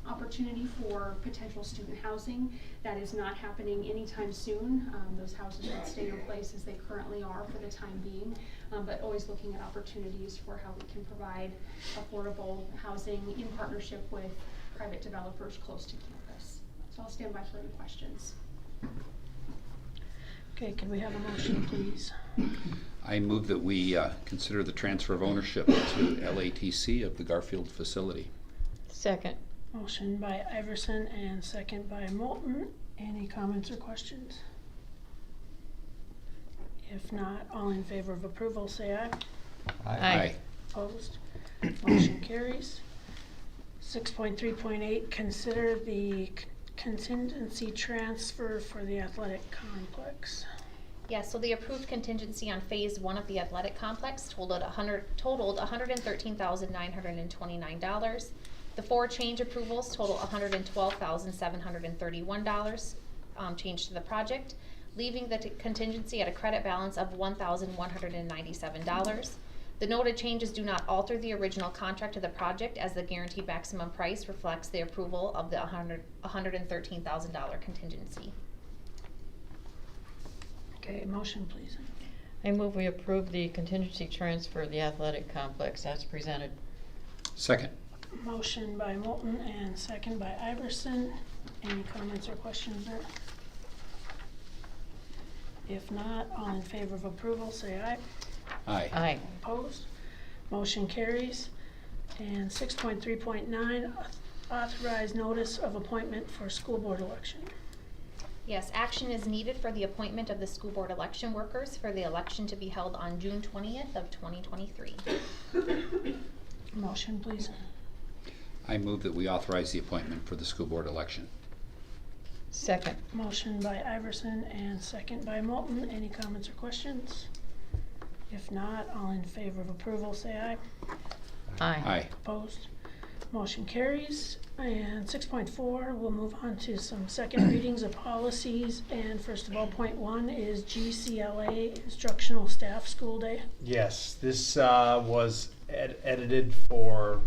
opportunity for potential student housing. That is not happening anytime soon. Those houses would stay in place as they currently are for the time being, but always looking at opportunities for how we can provide affordable housing in partnership with private developers close to campus. So I'll stand by for any questions. Okay, can we have a motion, please? I move that we consider the transfer of ownership to LATC of the Garfield facility. Second. Motion by Iverson and second by Moulton. Any comments or questions? If not, all in favor of approval, say aye. Aye. Opposed? Motion carries. 6.3.8, consider the contingency transfer for the athletic complex. Yes, so the approved contingency on phase one of the athletic complex totaled $113,929. The four change approvals total $112,731 change to the project, leaving the contingency at a credit balance of $1,197. The noted changes do not alter the original contract of the project, as the guaranteed maximum price reflects the approval of the $113,000 contingency. Okay, motion please. I move we approve the contingency transfer of the athletic complex as presented. Second. Motion by Moulton and second by Iverson. Any comments or questions there? If not, all in favor of approval, say aye. Aye. Aye. Opposed? Motion carries. And 6.3.9, authorize notice of appointment for school board election. Yes, action is needed for the appointment of the school board election workers for the election to be held on June 20th of 2023. Motion, please. I move that we authorize the appointment for the school board election. Second. Motion by Iverson and second by Moulton. Any comments or questions? If not, all in favor of approval, say aye. Aye. Aye. Opposed? Motion carries. And 6.4, we'll move on to some second readings of policies. And first of all, point 1 is GCLA, Instructional Staff School Day. Yes, this was edited for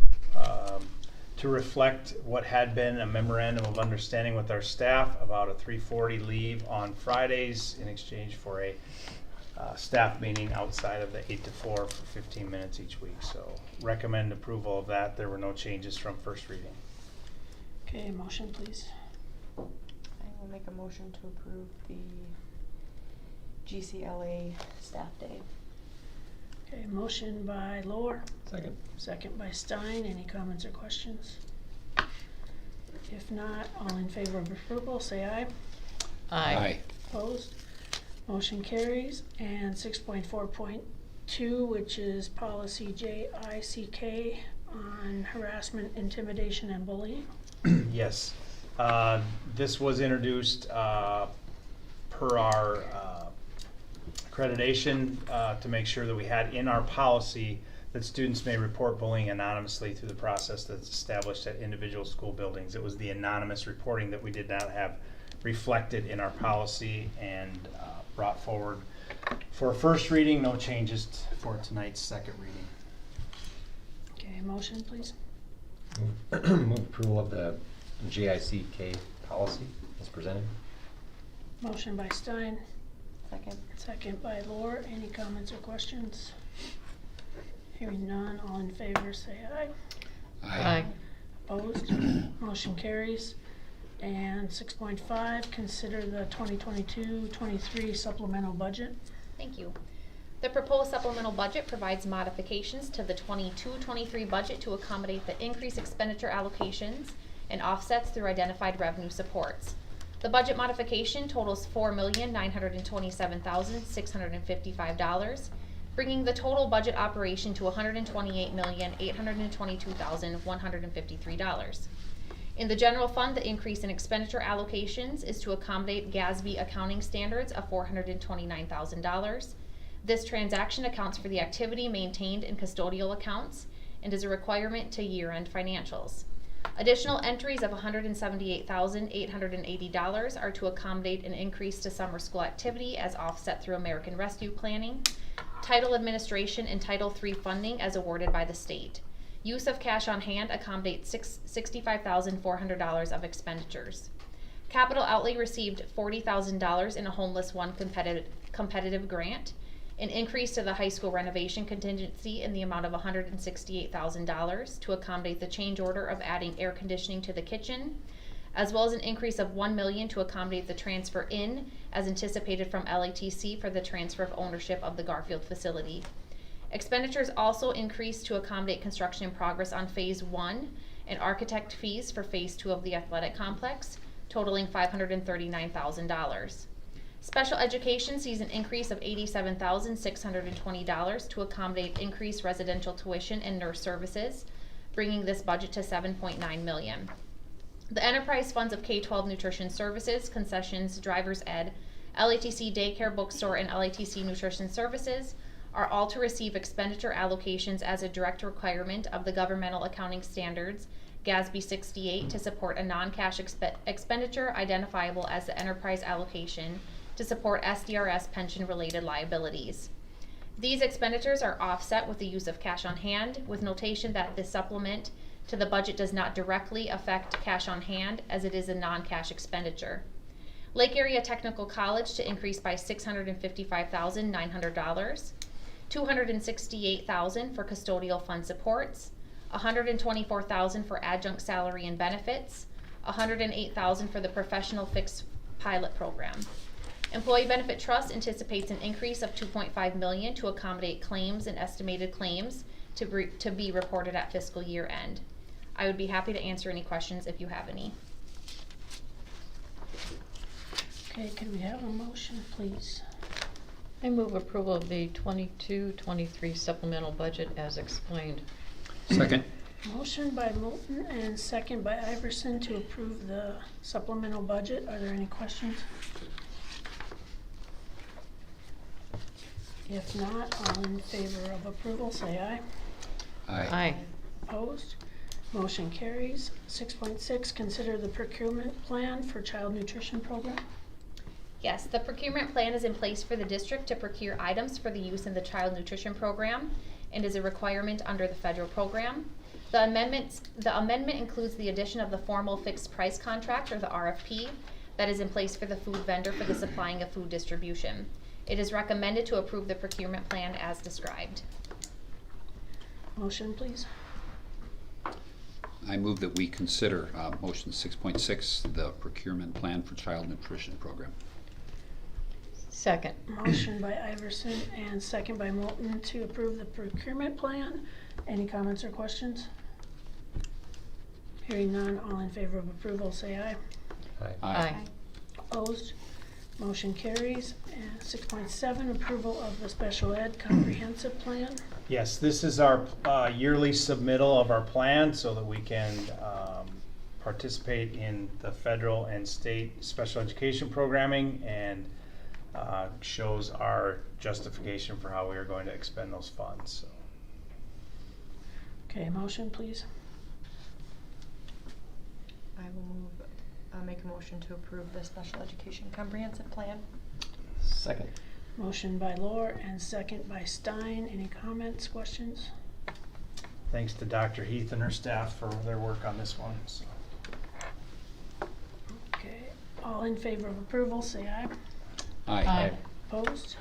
to reflect what had been a memorandum of understanding with our staff about a 3:40 leave on Fridays in exchange for a staff meeting outside of the 8 to 4 for 15 minutes each week. So recommend approval of that. There were no changes from first reading. Okay, motion please. I will make a motion to approve the GCLA staff day. Okay, motion by Lohr. Second. Second by Stein. Any comments or questions? If not, all in favor of approval, say aye. Aye. Opposed? Motion carries. And 6.4.2, which is policy JICK on harassment, intimidation, and bullying. Yes, this was introduced per our accreditation to make sure that we had in our policy that students may report bullying anonymously through the process that's established at individual school buildings. It was the anonymous reporting that we did not have reflected in our policy and brought forward for first reading. No changes for tonight's second reading. Okay, motion please. Move approval of the JICK policy as presented. Motion by Stein, Second. second by Lohr. Any comments or questions? Hearing none, all in favor say aye. Aye. Opposed? Motion carries. And 6.5, consider the 2022-23 supplemental budget. Thank you. The proposed supplemental budget provides modifications to the 22-23 budget to accommodate the increased expenditure allocations and offsets through identified revenue supports. The budget modification totals $4,927,655, bringing the total budget operation to $128,822,153. In the general fund, the increase in expenditure allocations is to accommodate GASB accounting standards of $429,000. This transaction accounts for the activity maintained in custodial accounts and is a requirement to year-end financials. Additional entries of $178,880 are to accommodate an increase to summer school activity as offset through American Rescue Planning, Title Administration, and Title III funding as awarded by the state. Use of cash on hand accommodates $65,400 of expenditures. Capital Outlay received $40,000 in a Homeless One competitive grant, an increase to the high school renovation contingency in the amount of $168,000 to accommodate the change order of adding air conditioning to the kitchen, as well as an increase of $1 million to accommodate the transfer in, as anticipated from LATC, for the transfer of ownership of the Garfield facility. Expenditures also increased to accommodate construction in progress on Phase 1 and architect fees for Phase 2 of the athletic complex, totaling $539,000. Special education sees an increase of $87,620 to accommodate increased residential tuition and nurse services, bringing this budget to $7.9 million. The enterprise funds of K-12 nutrition services, concessions, driver's ed, LATC Daycare Bookstore, and LATC Nutrition Services are all to receive expenditure allocations as a direct requirement of the Governmental Accounting Standards, GASB 68, to support a non-cash expenditure identifiable as the enterprise allocation to support SDRS pension-related liabilities. These expenditures are offset with the use of cash on hand, with notation that this supplement to the budget does not directly affect cash on hand, as it is a non-cash expenditure. Lake Area Technical College to increase by $655,900, $268,000 for custodial fund supports, $124,000 for adjunct salary and benefits, $108,000 for the professional fixed pilot program. Employee Benefit Trust anticipates an increase of $2.5 million to accommodate claims and estimated claims to be reported at fiscal year end. I would be happy to answer any questions if you have any. Okay, can we have a motion, please? I move approval of the 22-23 supplemental budget as explained. Second. Motion by Moulton and second by Iverson to approve the supplemental budget. Are there any questions? If not, all in favor of approval, say aye. Aye. Opposed? Motion carries. 6.6, consider the procurement plan for child nutrition program. Yes, the procurement plan is in place for the district to procure items for the use in the child nutrition program and is a requirement under the federal program. The amendment includes the addition of the formal fixed price contract, or the RFP, that is in place for the food vendor for the supplying of food distribution. It is recommended to approve the procurement plan as described. Motion, please. I move that we consider motion 6.6, the procurement plan for child nutrition program. Second. Motion by Iverson and second by Moulton to approve the procurement plan. Any comments or questions? Hearing none, all in favor of approval, say aye. Aye. Opposed? Motion carries. And 6.7, approval of the special ed comprehensive plan. Yes, this is our yearly submittal of our plan so that we can participate in the federal and state special education programming, and shows our justification for how we are going to expend those funds. So. Okay, motion, please. I will make a motion to approve the special education comprehensive plan. Second. Motion by Lohr and second by Stein. Any comments, questions? Thanks to Dr. Heath and her staff for their work on this one. So. Okay, all in favor of approval, say aye. Aye. Opposed?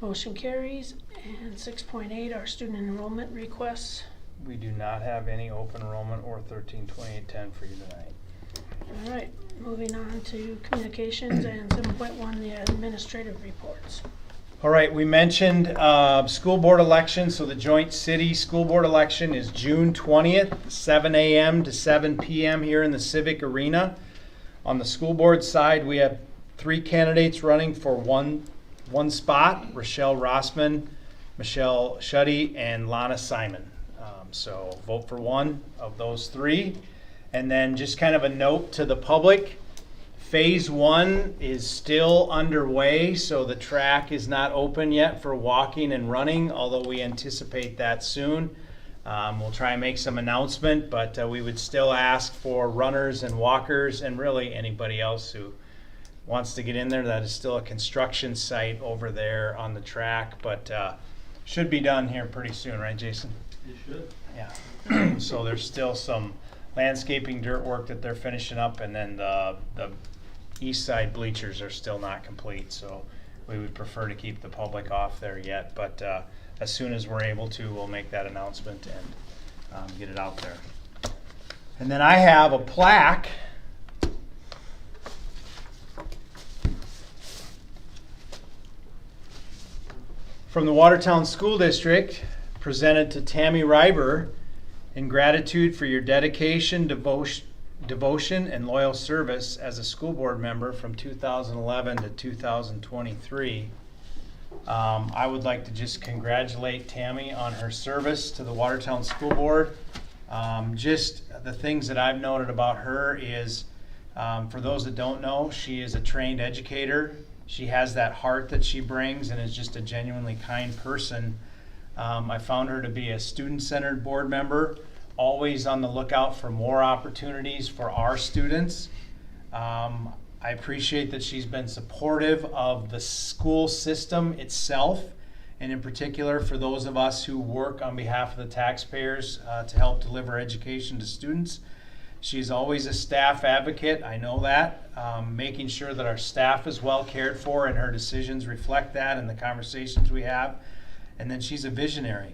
Motion carries. And 6.8, our student enrollment requests. We do not have any open enrollment or 132810 for you tonight. All right, moving on to communications and 7.1, the administrative reports. All right, we mentioned school board election. So the joint city school board election is June 20th, 7 a.m. to 7 p.m. here in the Civic Arena. On the school board side, we have 3 candidates running for one spot: Rochelle Rossman, Michelle Shuddy, and Lana Simon. So vote for one of those 3. And then just kind of a note to the public, phase 1 is still underway, so the track is not open yet for walking and running, although we anticipate that soon. We'll try and make some announcement, but we would still ask for runners and walkers and really anybody else who wants to get in there. That is still a construction site over there on the track, but should be done here pretty soon, right, Jason? You should. Yeah. So there's still some landscaping dirt work that they're finishing up, and then the east side bleachers are still not complete, so we would prefer to keep the public off there yet, but as soon as we're able to, we'll make that announcement and get it out there. And then I have a plaque from the Watertown School District, presented to Tammy Reiber in gratitude for your dedication, devotion, and loyal service as a school board member from 2011 to 2023. I would like to just congratulate Tammy on her service to the Watertown School Board. Just the things that I've noted about her is, for those that don't know, she is a trained educator. She has that heart that she brings and is just a genuinely kind person. I found her to be a student-centered board member, always on the lookout for more opportunities for our students. I appreciate that she's been supportive of the school system itself, and in particular for those of us who work on behalf of the taxpayers to help deliver education to students. She's always a staff advocate, I know that, making sure that our staff is well cared for, and her decisions reflect that in the conversations we have. And then she's a visionary.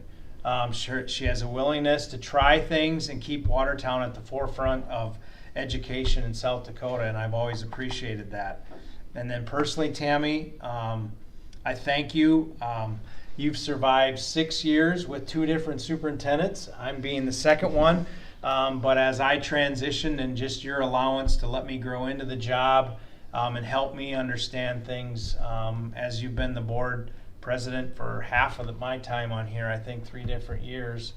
She has a willingness to try things and keep Watertown at the forefront of education in South Dakota, and I've always appreciated that. And then personally, Tammy, I thank you. You've survived 6 years with 2 different superintendents. I'm being the second one. But as I transitioned, and just your allowance to let me grow into the job and help me understand things, as you've been the board president for half of my time on here, I think 3 different years,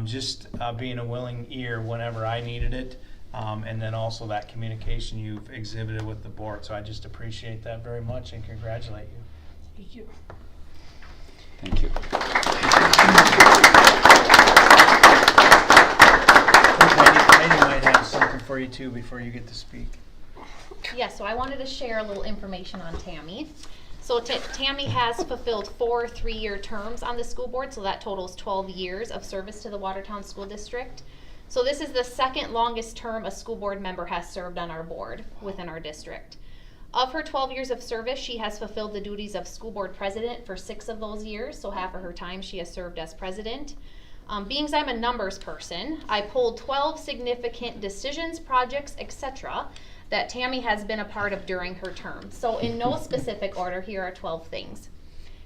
just being a willing ear whenever I needed it, and then also that communication you've exhibited with the board. So I just appreciate that very much and congratulate you. Thank you. Thank you. Heidi might have something for you too before you get to speak. Yes, so I wanted to share a little information on Tammy. So Tammy has fulfilled 4 3-year terms on the school board, so that totals 12 years of service to the Watertown School District. So this is the second longest term a school board member has served on our board within our district. Of her 12 years of service, she has fulfilled the duties of school board president for 6 of those years, so half of her time she has served as president. Being as I'm a numbers person, I pulled 12 significant decisions, projects, etc. that Tammy has been a part of during her term. So in no specific order, here are 12 things.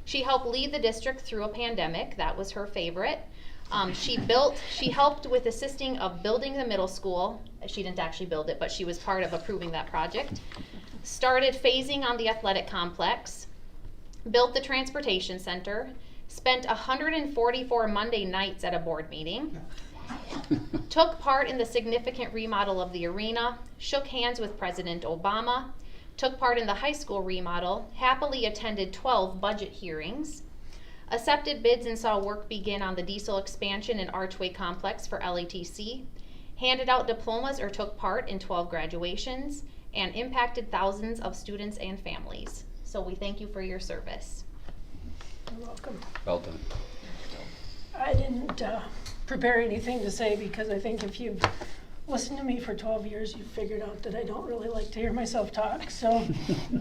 She helped lead the district through a pandemic. That was her favorite. She helped with assisting of building the middle school. She didn't actually build it, but she was part of approving that project. Started phasing on the athletic complex. Built the transportation center. Spent 144 Monday nights at a board meeting. Took part in the significant remodel of the arena. Shook hands with President Obama. Took part in the high school remodel. Happily attended 12 budget hearings. Accepted bids and saw work begin on the diesel expansion and archway complex for LATC. Handed out diplomas or took part in 12 graduations. And impacted thousands of students and families. So we thank you for your service. You're welcome. Well done. I didn't prepare anything to say because I think if you've listened to me for 12 years, you've figured out that I don't really like to hear myself talk. So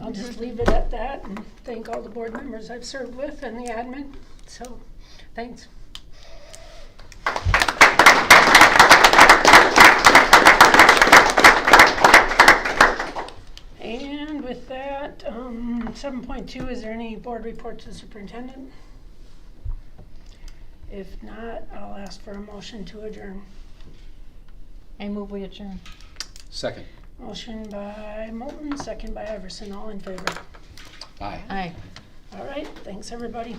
I'll just leave it at that and thank all the board members I've served with and the admin. So thanks. And with that, 7.2, is there any board report to the superintendent? If not, I'll ask for a motion to adjourn. I move we adjourn. Second. Motion by Moulton, second by Iverson, all in favor. Aye. Aye. All right, thanks everybody.